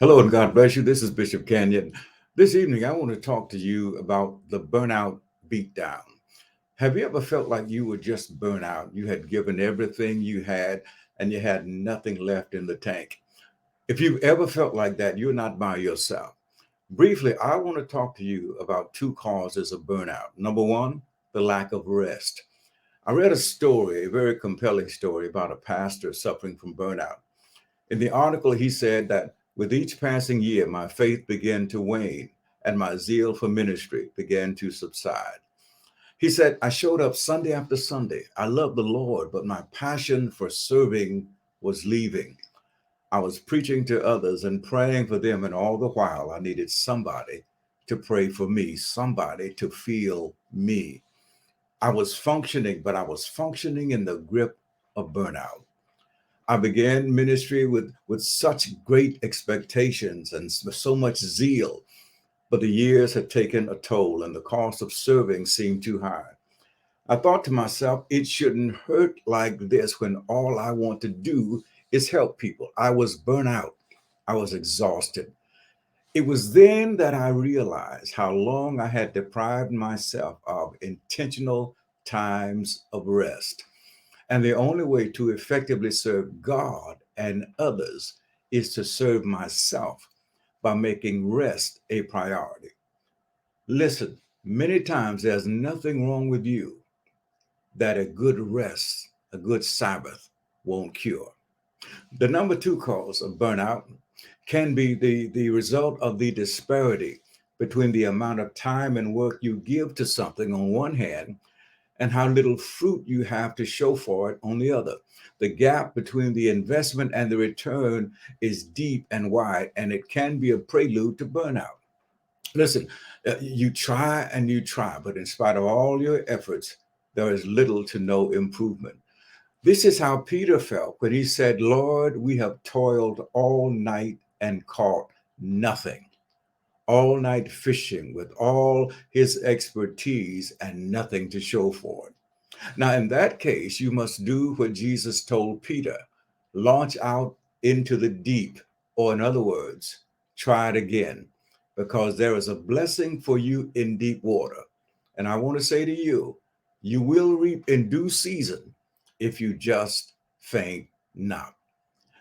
Hello and God bless you. This is Bishop Kenyon. This evening, I want to talk to you about the burnout beatdown. Have you ever felt like you were just burnt out? You had given everything you had and you had nothing left in the tank. If you've ever felt like that, you're not by yourself. Briefly, I want to talk to you about two causes of burnout. Number one, the lack of rest. I read a story, a very compelling story about a pastor suffering from burnout. In the article, he said that with each passing year, my faith began to wane and my zeal for ministry began to subside. He said, I showed up Sunday after Sunday. I loved the Lord, but my passion for serving was leaving. I was preaching to others and praying for them, and all the while, I needed somebody to pray for me, somebody to feel me. I was functioning, but I was functioning in the grip of burnout. I began ministry with such great expectations and so much zeal, but the years had taken a toll and the cost of serving seemed too high. I thought to myself, it shouldn't hurt like this when all I want to do is help people. I was burnt out. I was exhausted. It was then that I realized how long I had deprived myself of intentional times of rest. And the only way to effectively serve God and others is to serve myself by making rest a priority. Listen, many times there's nothing wrong with you that a good rest, a good Sabbath won't cure. The number two cause of burnout can be the result of the disparity between the amount of time and work you give to something on one hand and how little fruit you have to show for it on the other. The gap between the investment and the return is deep and wide, and it can be a prelude to burnout. Listen, you try and you try, but in spite of all your efforts, there is little to no improvement. This is how Peter felt when he said, Lord, we have toiled all night and caught nothing, all night fishing with all his expertise and nothing to show for it. Now, in that case, you must do what Jesus told Peter, launch out into the deep, or in other words, try it again, because there is a blessing for you in deep water. And I want to say to you, you will reap in due season if you just faint not.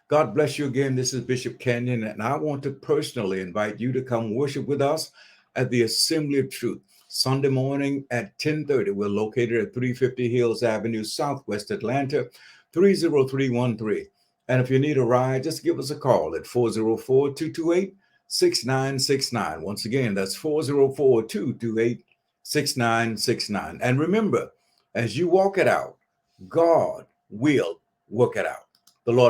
God bless you again. This is Bishop Kenyon, and I want to personally invite you to come worship with us at the Assembly of Truth Sunday morning at 10:30. We're located at 350 Hills Avenue, Southwest Atlanta, 30313. And if you need a ride, just give us a call at 404-228-6969. Once again, that's 404-228-6969. And remember, as you walk it out, God will work it out. The Lord